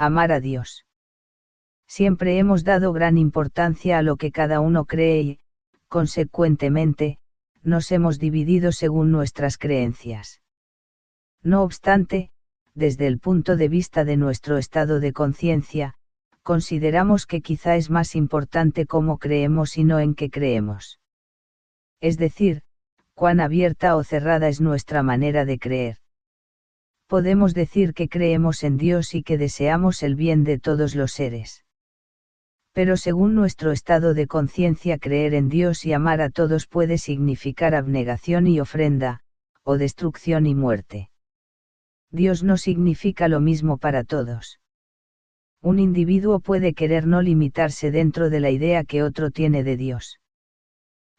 Amar a Dios. Siempre hemos dado gran importancia a lo que cada uno cree y, consecuentemente, nos hemos dividido según nuestras creencias. No obstante, desde el punto de vista de nuestro estado de conciencia, consideramos que quizá es más importante cómo creemos y no en qué creemos. Es decir, cuán abierta o cerrada es nuestra manera de creer. Podemos decir que creemos en Dios y que deseamos el bien de todos los seres. Pero según nuestro estado de conciencia, creer en Dios y amar a todos puede significar abnegación y ofrenda, o destrucción y muerte. Dios no significa lo mismo para todos. Un individuo puede querer no limitarse dentro de la idea que otro tiene de Dios.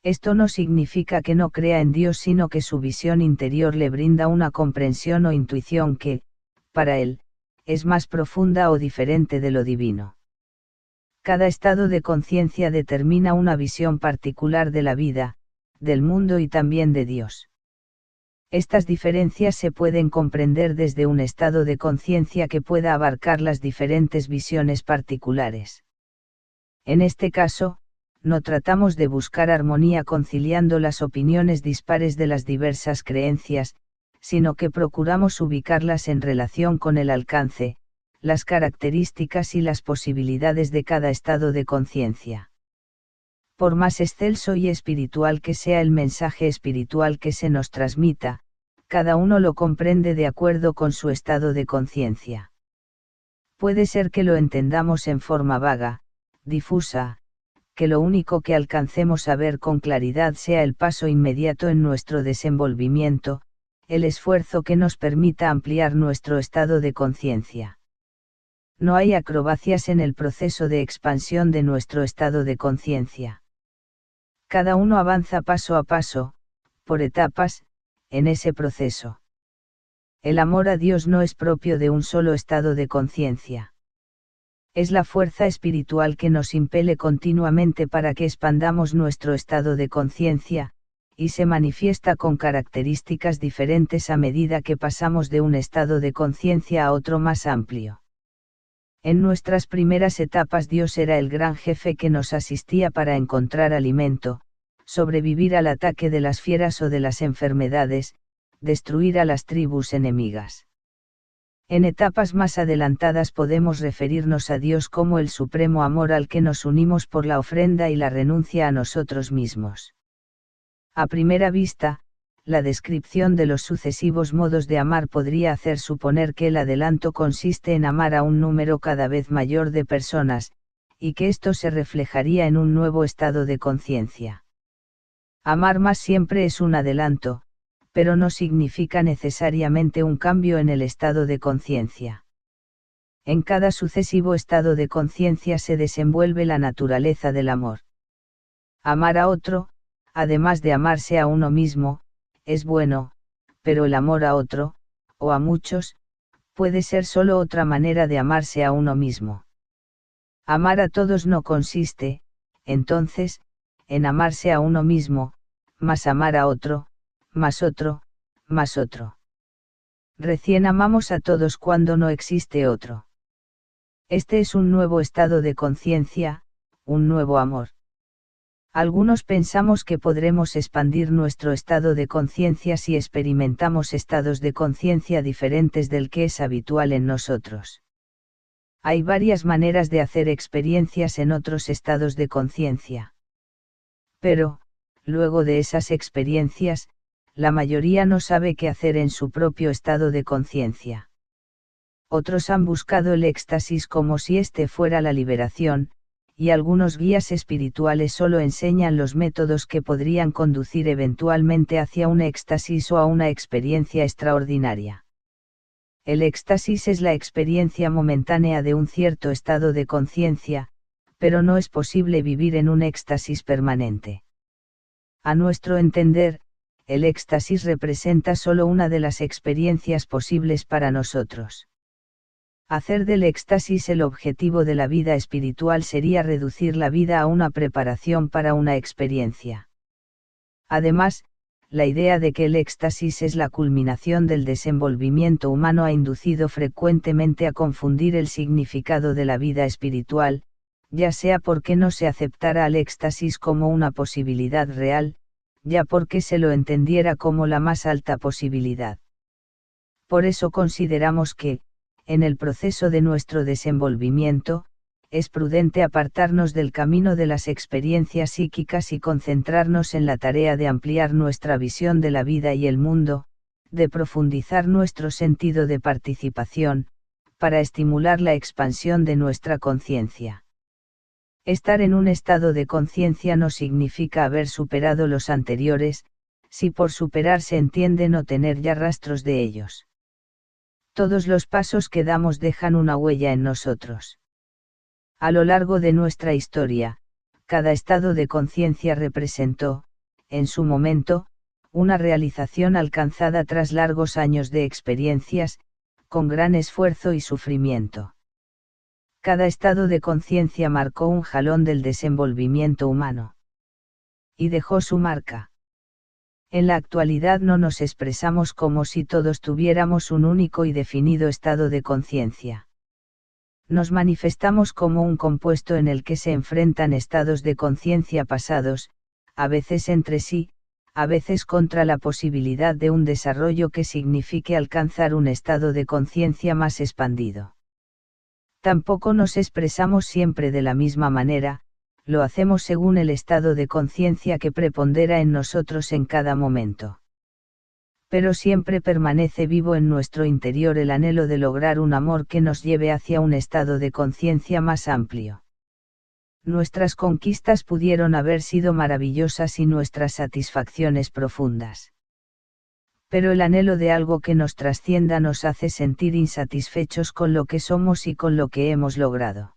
Esto no significa que no crea en Dios, sino que su visión interior le brinda una comprensión o intuición que, para él, es más profunda o diferente de lo divino. Cada estado de conciencia determina una visión particular de la vida, del mundo y también de Dios. Estas diferencias se pueden comprender desde un estado de conciencia que pueda abarcar las diferentes visiones particulares. En este caso, no tratamos de buscar armonía conciliando las opiniones dispares de las diversas creencias, sino que procuramos ubicarlas en relación con el alcance, las características y las posibilidades de cada estado de conciencia. Por más excelso y espiritual que sea el mensaje espiritual que se nos transmita, cada uno lo comprende de acuerdo con su estado de conciencia. Puede ser que lo entendamos en forma vaga, difusa, que lo único que alcancemos a ver con claridad sea el paso inmediato en nuestro desenvolvimiento, el esfuerzo que nos permita ampliar nuestro estado de conciencia. No hay acrobacias en el proceso de expansión de nuestro estado de conciencia. Cada uno avanza paso a paso, por etapas, en ese proceso. El amor a Dios no es propio de un solo estado de conciencia. Es la fuerza espiritual que nos impele continuamente para que expandamos nuestro estado de conciencia, y se manifiesta con características diferentes a medida que pasamos de un estado de conciencia a otro más amplio. En nuestras primeras etapas Dios era el gran jefe que nos asistía para encontrar alimento, sobrevivir al ataque de las fieras o de las enfermedades, destruir a las tribus enemigas. En etapas más adelantadas podemos referirnos a Dios como el supremo amor al que nos unimos por la ofrenda y la renuncia a nosotros mismos. A primera vista, la descripción de los sucesivos modos de amar podría hacer suponer que el adelanto consiste en amar a un número cada vez mayor de personas, y que esto se reflejaría en un nuevo estado de conciencia. Amar más siempre es un adelanto, pero no significa necesariamente un cambio en el estado de conciencia. En cada sucesivo estado de conciencia se desenvuelve la naturaleza del amor. Amar a otro, además de amarse a uno mismo, es bueno, pero el amor a otro, o a muchos, puede ser solo otra manera de amarse a uno mismo. Amar a todos no consiste, entonces, en amarse a uno mismo, más amar a otro, más otro, más otro. Recién amamos a todos cuando no existe otro. Este es un nuevo estado de conciencia, un nuevo amor. Algunos pensamos que podremos expandir nuestro estado de conciencia si experimentamos estados de conciencia diferentes del que es habitual en nosotros. Hay varias maneras de hacer experiencias en otros estados de conciencia. Pero, luego de esas experiencias, la mayoría no sabe qué hacer en su propio estado de conciencia. Otros han buscado el éxtasis como si este fuera la liberación, y algunos guías espirituales solo enseñan los métodos que podrían conducir eventualmente hacia un éxtasis o a una experiencia extraordinaria. El éxtasis es la experiencia momentánea de un cierto estado de conciencia, pero no es posible vivir en un éxtasis permanente. A nuestro entender, el éxtasis representa solo una de las experiencias posibles para nosotros. Hacer del éxtasis el objetivo de la vida espiritual sería reducir la vida a una preparación para una experiencia. Además, la idea de que el éxtasis es la culminación del desenvolvimiento humano ha inducido frecuentemente a confundir el significado de la vida espiritual, ya sea porque no se aceptara al éxtasis como una posibilidad real, ya porque se lo entendiera como la más alta posibilidad. Por eso consideramos que, en el proceso de nuestro desenvolvimiento, es prudente apartarnos del camino de las experiencias psíquicas y concentrarnos en la tarea de ampliar nuestra visión de la vida y el mundo, de profundizar nuestro sentido de participación, para estimular la expansión de nuestra conciencia. Estar en un estado de conciencia no significa haber superado los anteriores, si por superar se entiende no tener ya rastros de ellos. Todos los pasos que damos dejan una huella en nosotros. A lo largo de nuestra historia, cada estado de conciencia representó, en su momento, una realización alcanzada tras largos años de experiencias, con gran esfuerzo y sufrimiento. Cada estado de conciencia marcó un jalón del desenvolvimiento humano. Y dejó su marca. En la actualidad no nos expresamos como si todos tuviéramos un único y definido estado de conciencia. Nos manifestamos como un compuesto en el que se enfrentan estados de conciencia pasados, a veces entre sí, a veces contra la posibilidad de un desarrollo que signifique alcanzar un estado de conciencia más expandido. Tampoco nos expresamos siempre de la misma manera, lo hacemos según el estado de conciencia que prepondera en nosotros en cada momento. Pero siempre permanece vivo en nuestro interior el anhelo de lograr un amor que nos lleve hacia un estado de conciencia más amplio. Nuestras conquistas pudieron haber sido maravillosas y nuestras satisfacciones profundas. Pero el anhelo de algo que nos trascienda nos hace sentir insatisfechos con lo que somos y con lo que hemos logrado.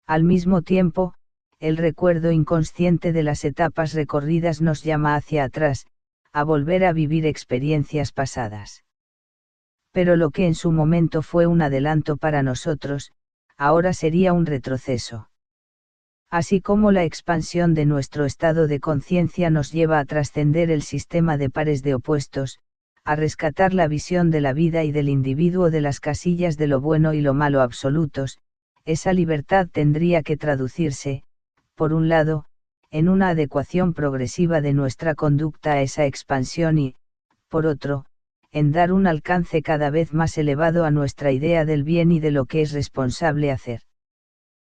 Al mismo tiempo, el recuerdo inconsciente de las etapas recorridas nos llama hacia atrás, a volver a vivir experiencias pasadas. Pero lo que en su momento fue un adelanto para nosotros, ahora sería un retroceso. Así como la expansión de nuestro estado de conciencia nos lleva a trascender el sistema de pares de opuestos, a rescatar la visión de la vida y del individuo de las casillas de lo bueno y lo malo absolutos, esa libertad tendría que traducirse, por un lado, en una adecuación progresiva de nuestra conducta a esa expansión y, por otro, en dar un alcance cada vez más elevado a nuestra idea del bien y de lo que es responsable hacer.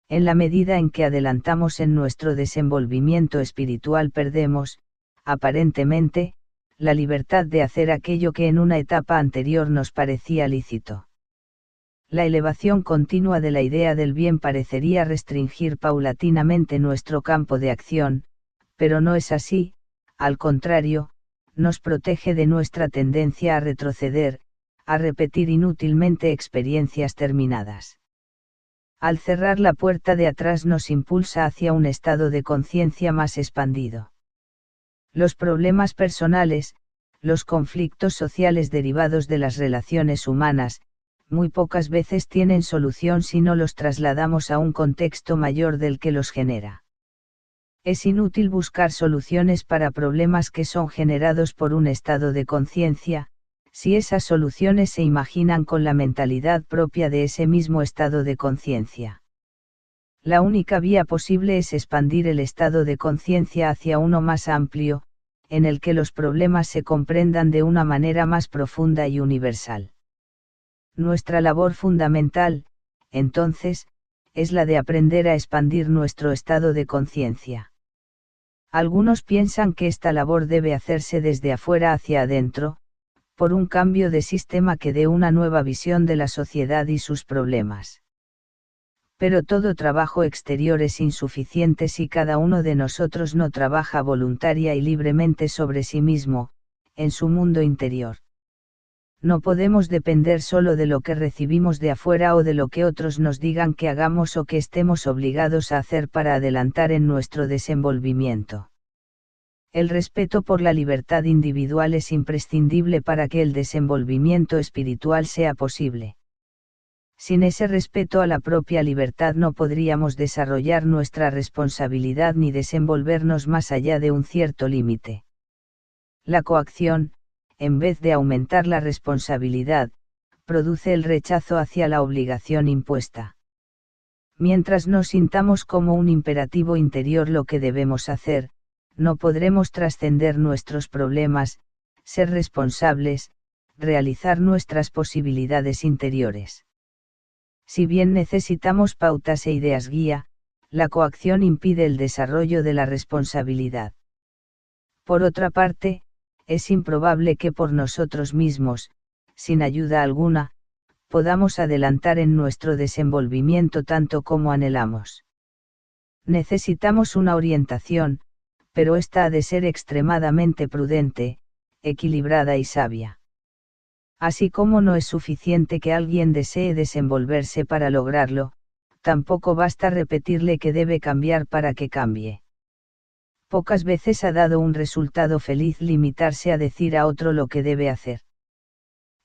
En la medida en que adelantamos en nuestro desenvolvimiento espiritual perdemos, aparentemente, la libertad de hacer aquello que en una etapa anterior nos parecía lícito. La elevación continua de la idea del bien parecería restringir paulatinamente nuestro campo de acción, pero no es así, al contrario, nos protege de nuestra tendencia a retroceder, a repetir inútilmente experiencias terminadas. Al cerrar la puerta de atrás nos impulsa hacia un estado de conciencia más expandido. Los problemas personales, los conflictos sociales derivados de las relaciones humanas, muy pocas veces tienen solución si no los trasladamos a un contexto mayor del que los genera. Es inútil buscar soluciones para problemas que son generados por un estado de conciencia, si esas soluciones se imaginan con la mentalidad propia de ese mismo estado de conciencia. La única vía posible es expandir el estado de conciencia hacia uno más amplio, en el que los problemas se comprendan de una manera más profunda y universal. Nuestra labor fundamental, entonces, es la de aprender a expandir nuestro estado de conciencia. Algunos piensan que esta labor debe hacerse desde afuera hacia adentro, por un cambio de sistema que dé una nueva visión de la sociedad y sus problemas. Pero todo trabajo exterior es insuficiente si cada uno de nosotros no trabaja voluntaria y libremente sobre sí mismo, en su mundo interior. No podemos depender solo de lo que recibimos de afuera o de lo que otros nos digan que hagamos o que estemos obligados a hacer para adelantar en nuestro desenvolvimiento. El respeto por la libertad individual es imprescindible para que el desenvolvimiento espiritual sea posible. Sin ese respeto a la propia libertad no podríamos desarrollar nuestra responsabilidad ni desenvolvernos más allá de un cierto límite. La coacción, en vez de aumentar la responsabilidad, produce el rechazo hacia la obligación impuesta. Mientras no sintamos como un imperativo interior lo que debemos hacer, no podremos trascender nuestros problemas, ser responsables, realizar nuestras posibilidades interiores. Si bien necesitamos pautas e ideas guía, la coacción impide el desarrollo de la responsabilidad. Por otra parte, es improbable que por nosotros mismos, sin ayuda alguna, podamos adelantar en nuestro desenvolvimiento tanto como anhelamos. Necesitamos una orientación, pero esta ha de ser extremadamente prudente, equilibrada y sabia. Así como no es suficiente que alguien desee desenvolverse para lograrlo, tampoco basta repetirle que debe cambiar para que cambie. Pocas veces ha dado un resultado feliz limitarse a decir a otro lo que debe hacer.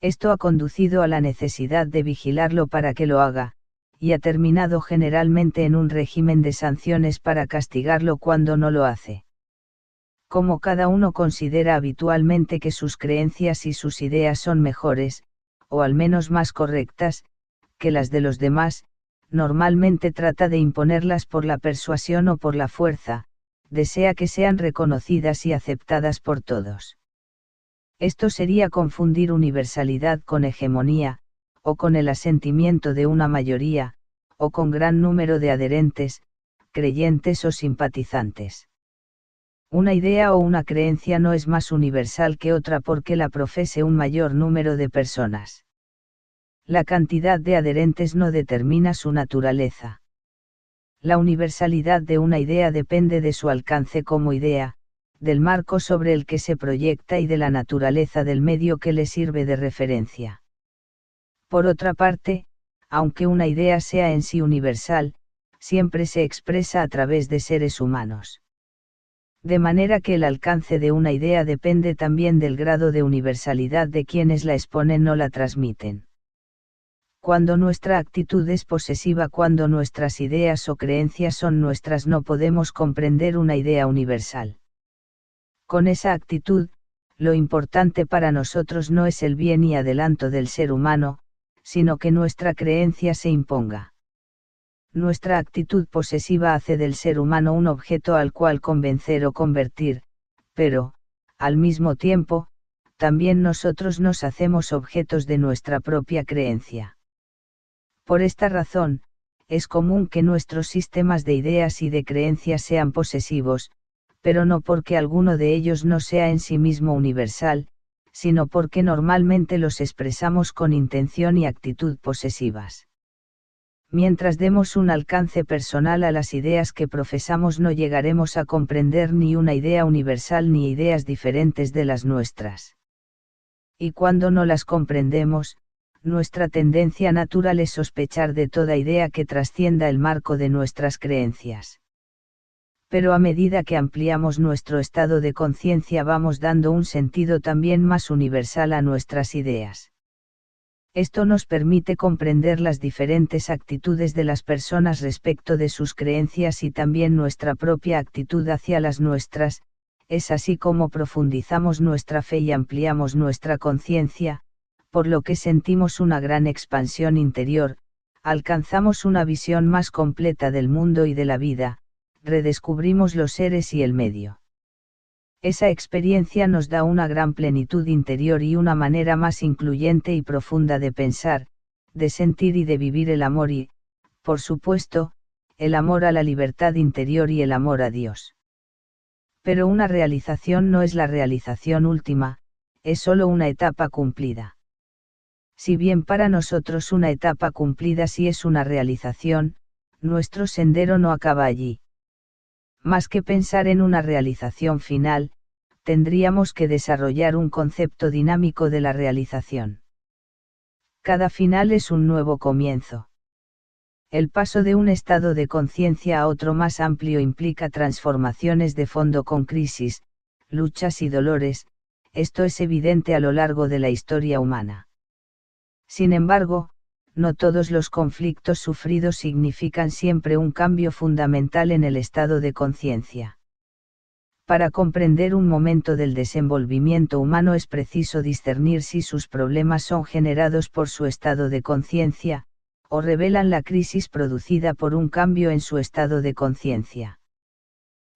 Esto ha conducido a la necesidad de vigilarlo para que lo haga, y ha terminado generalmente en un régimen de sanciones para castigarlo cuando no lo hace. Como cada uno considera habitualmente que sus creencias y sus ideas son mejores, o al menos más correctas, que las de los demás, normalmente trata de imponerlas por la persuasión o por la fuerza, desea que sean reconocidas y aceptadas por todos. Esto sería confundir universalidad con hegemonía, o con el asentimiento de una mayoría, o con gran número de adherentes, creyentes o simpatizantes. Una idea o una creencia no es más universal que otra porque la profese un mayor número de personas. La cantidad de adherentes no determina su naturaleza. La universalidad de una idea depende de su alcance como idea, del marco sobre el que se proyecta y de la naturaleza del medio que le sirve de referencia. Por otra parte, aunque una idea sea en sí universal, siempre se expresa a través de seres humanos. De manera que el alcance de una idea depende también del grado de universalidad de quienes la exponen o la transmiten. Cuando nuestra actitud es posesiva, cuando nuestras ideas o creencias son nuestras, no podemos comprender una idea universal. Con esa actitud, lo importante para nosotros no es el bien y adelanto del ser humano, sino que nuestra creencia se imponga. Nuestra actitud posesiva hace del ser humano un objeto al cual convencer o convertir, pero, al mismo tiempo, también nosotros nos hacemos objetos de nuestra propia creencia. Por esta razón, es común que nuestros sistemas de ideas y de creencias sean posesivos, pero no porque alguno de ellos no sea en sí mismo universal, sino porque normalmente los expresamos con intención y actitud posesivas. Mientras demos un alcance personal a las ideas que profesamos, no llegaremos a comprender ni una idea universal ni ideas diferentes de las nuestras. Y cuando no las comprendemos, nuestra tendencia natural es sospechar de toda idea que trascienda el marco de nuestras creencias. Pero a medida que ampliamos nuestro estado de conciencia, vamos dando un sentido también más universal a nuestras ideas. Esto nos permite comprender las diferentes actitudes de las personas respecto de sus creencias y también nuestra propia actitud hacia las nuestras. Es así como profundizamos nuestra fe y ampliamos nuestra conciencia, por lo que sentimos una gran expansión interior, alcanzamos una visión más completa del mundo y de la vida, redescubrimos los seres y el medio. Esa experiencia nos da una gran plenitud interior y una manera más incluyente y profunda de pensar, de sentir y de vivir el amor y, por supuesto, el amor a la libertad interior y el amor a Dios. Pero una realización no es la realización última, es solo una etapa cumplida. Si bien para nosotros una etapa cumplida sí es una realización, nuestro sendero no acaba allí. Más que pensar en una realización final, tendríamos que desarrollar un concepto dinámico de la realización. Cada final es un nuevo comienzo. El paso de un estado de conciencia a otro más amplio implica transformaciones de fondo con crisis, luchas y dolores, esto es evidente a lo largo de la historia humana. Sin embargo, no todos los conflictos sufridos significan siempre un cambio fundamental en el estado de conciencia. Para comprender un momento del desenvolvimiento humano es preciso discernir si sus problemas son generados por su estado de conciencia, o revelan la crisis producida por un cambio en su estado de conciencia.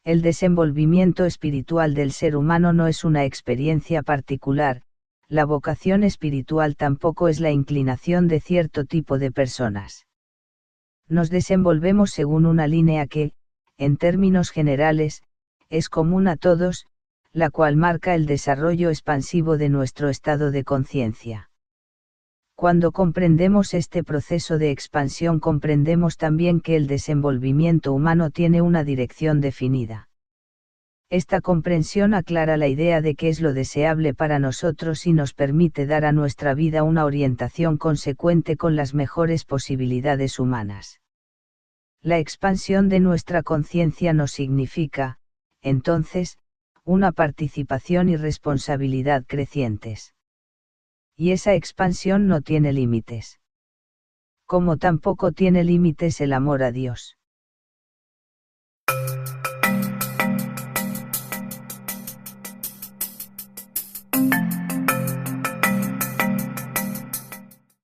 El desenvolvimiento espiritual del ser humano no es una experiencia particular, la vocación espiritual tampoco es la inclinación de cierto tipo de personas. Nos desenvolvemos según una línea que, en términos generales, es común a todos, la cual marca el desarrollo expansivo de nuestro estado de conciencia. Cuando comprendemos este proceso de expansión comprendemos también que el desenvolvimiento humano tiene una dirección definida. Esta comprensión aclara la idea de qué es lo deseable para nosotros y nos permite dar a nuestra vida una orientación consecuente con las mejores posibilidades humanas. La expansión de nuestra conciencia nos significa, entonces, una participación y responsabilidad crecientes. Y esa expansión no tiene límites. Como tampoco tiene límites el amor a Dios.